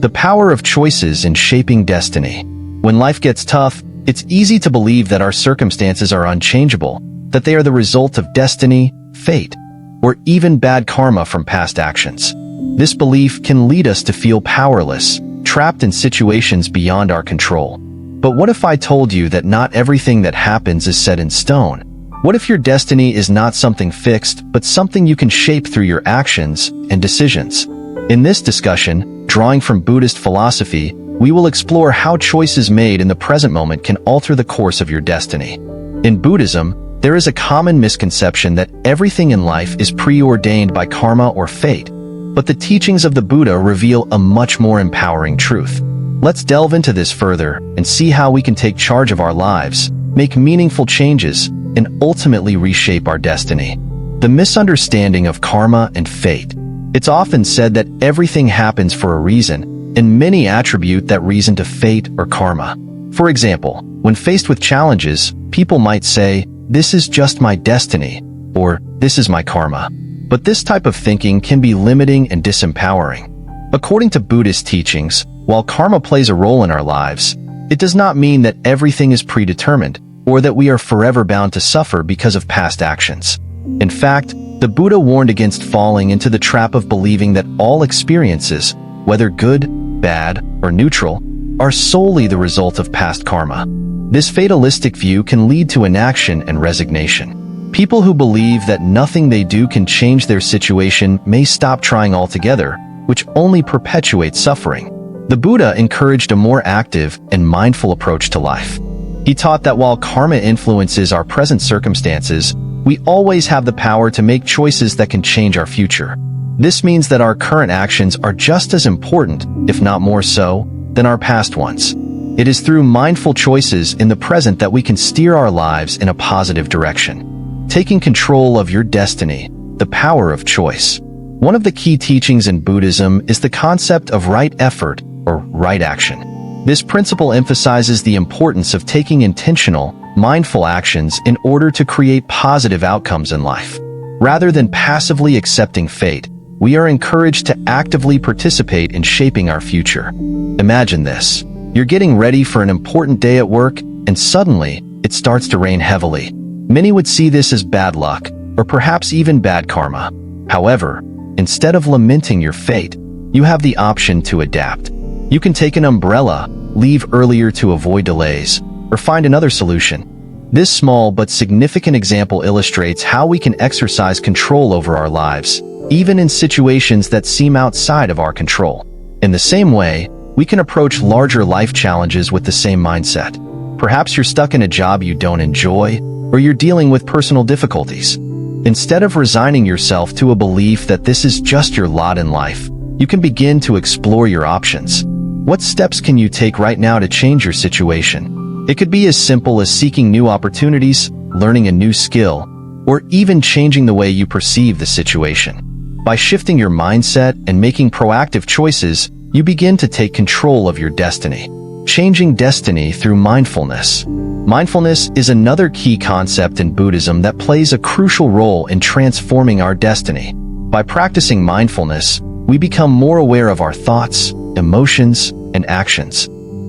The power of choices in shaping destiny. When life gets tough, it's easy to believe that our circumstances are unchangeable, that they are the result of destiny, fate, or even bad karma from past actions. This belief can lead us to feel powerless, trapped in situations beyond our control. But what if I told you that not everything that happens is set in stone? What if your destiny is not something fixed, but something you can shape through your actions and decisions? In this discussion, drawing from Buddhist philosophy, we will explore how choices made in the present moment can alter the course of your destiny. In Buddhism, there is a common misconception that everything in life is preordained by karma or fate, but the teachings of the Buddha reveal a much more empowering truth. Let's delve into this further and see how we can take charge of our lives, make meaningful changes, and ultimately reshape our destiny. The misunderstanding of karma and fate. It's often said that everything happens for a reason, and many attribute that reason to fate or karma. For example, when faced with challenges, people might say, "This is just my destiny," or "This is my karma." But this type of thinking can be limiting and disempowering. According to Buddhist teachings, while karma plays a role in our lives, it does not mean that everything is predetermined, or that we are forever bound to suffer because of past actions. In fact, the Buddha warned against falling into the trap of believing that all experiences, whether good, bad, or neutral, are solely the result of past karma. This fatalistic view can lead to inaction and resignation. People who believe that nothing they do can change their situation may stop trying altogether, which only perpetuates suffering. The Buddha encouraged a more active and mindful approach to life. He taught that while karma influences our present circumstances, we always have the power to make choices that can change our future. This means that our current actions are just as important, if not more so, than our past ones. It is through mindful choices in the present that we can steer our lives in a positive direction. Taking control of your destiny, the power of choice. One of the key teachings in Buddhism is the concept of right effort or right action. This principle emphasizes the importance of taking intentional, mindful actions in order to create positive outcomes in life. Rather than passively accepting fate, we are encouraged to actively participate in shaping our future. Imagine this. You're getting ready for an important day at work, and suddenly, it starts to rain heavily. Many would see this as bad luck, or perhaps even bad karma. However, instead of lamenting your fate, you have the option to adapt. You can take an umbrella, leave earlier to avoid delays, or find another solution. This small but significant example illustrates how we can exercise control over our lives, even in situations that seem outside of our control. In the same way, we can approach larger life challenges with the same mindset. Perhaps you're stuck in a job you don't enjoy, or you're dealing with personal difficulties. Instead of resigning yourself to a belief that this is just your lot in life, you can begin to explore your options. What steps can you take right now to change your situation? It could be as simple as seeking new opportunities, learning a new skill, or even changing the way you perceive the situation. By shifting your mindset and making proactive choices, you begin to take control of your destiny. Changing destiny through mindfulness. Mindfulness is another key concept in Buddhism that plays a crucial role in transforming our destiny. By practicing mindfulness, we become more aware of our thoughts, emotions, and actions.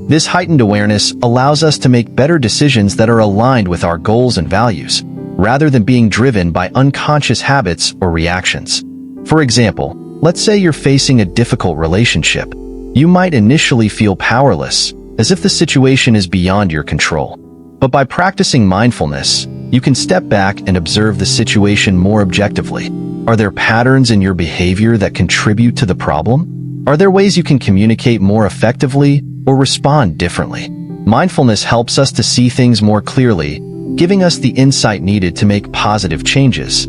This heightened awareness allows us to make better decisions that are aligned with our goals and values, rather than being driven by unconscious habits or reactions. For example, let's say you're facing a difficult relationship. You might initially feel powerless, as if the situation is beyond your control. But by practicing mindfulness, you can step back and observe the situation more objectively. Are there patterns in your behavior that contribute to the problem? Are there ways you can communicate more effectively or respond differently? Mindfulness helps us to see things more clearly, giving us the insight needed to make positive changes.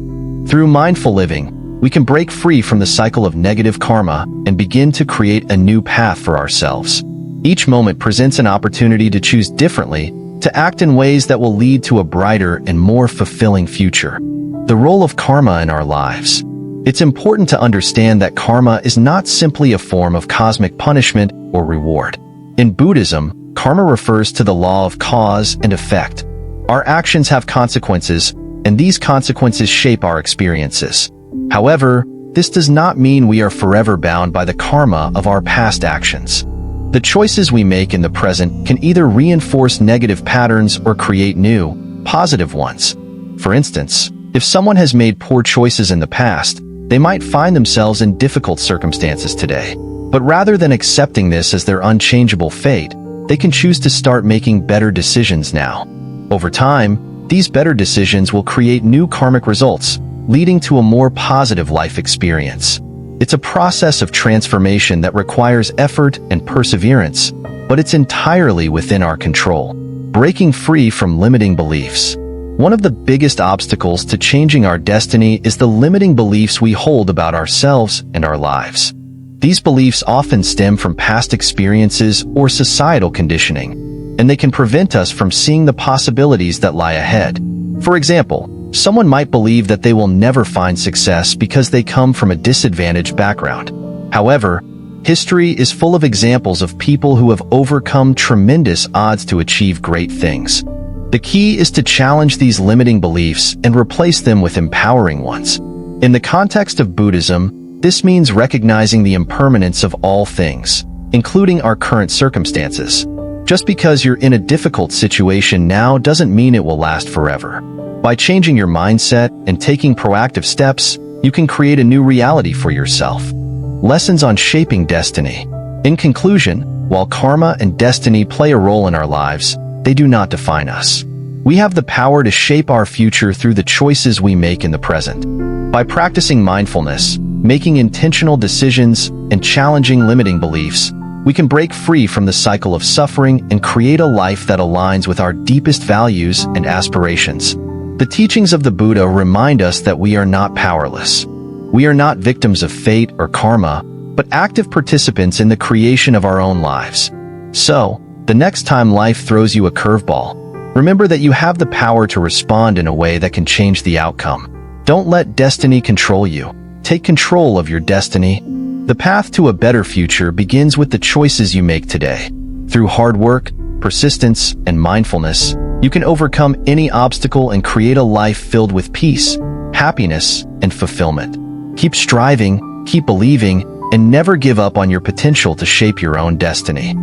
Through mindful living, we can break free from the cycle of negative karma and begin to create a new path for ourselves. Each moment presents an opportunity to choose differently, to act in ways that will lead to a brighter and more fulfilling future. The role of karma in our lives. It's important to understand that karma is not simply a form of cosmic punishment or reward. In Buddhism, karma refers to the law of cause and effect. Our actions have consequences, and these consequences shape our experiences. However, this does not mean we are forever bound by the karma of our past actions. The choices we make in the present can either reinforce negative patterns or create new, positive ones. For instance, if someone has made poor choices in the past, they might find themselves in difficult circumstances today. But rather than accepting this as their unchangeable fate, they can choose to start making better decisions now. Over time, these better decisions will create new karmic results, leading to a more positive life experience. It's a process of transformation that requires effort and perseverance, but it's entirely within our control. Breaking free from limiting beliefs. One of the biggest obstacles to changing our destiny is the limiting beliefs we hold about ourselves and our lives. These beliefs often stem from past experiences or societal conditioning, and they can prevent us from seeing the possibilities that lie ahead. For example, someone might believe that they will never find success because they come from a disadvantaged background. However, history is full of examples of people who have overcome tremendous odds to achieve great things. The key is to challenge these limiting beliefs and replace them with empowering ones. In the context of Buddhism, this means recognizing the impermanence of all things, including our current circumstances. Just because you're in a difficult situation now doesn't mean it will last forever. By changing your mindset and taking proactive steps, you can create a new reality for yourself. Lessons on shaping destiny. In conclusion, while karma and destiny play a role in our lives, they do not define us. We have the power to shape our future through the choices we make in the present. By practicing mindfulness, making intentional decisions, and challenging limiting beliefs, we can break free from the cycle of suffering and create a life that aligns with our deepest values and aspirations. The teachings of the Buddha remind us that we are not powerless. We are not victims of fate or karma, but active participants in the creation of our own lives. So, the next time life throws you a curveball, remember that you have the power to respond in a way that can change the outcome. Don't let destiny control you. Take control of your destiny. The path to a better future begins with the choices you make today. Through hard work, persistence, and mindfulness, you can overcome any obstacle and create a life filled with peace, happiness, and fulfillment. Keep striving, keep believing, and never give up on your potential to shape your own destiny.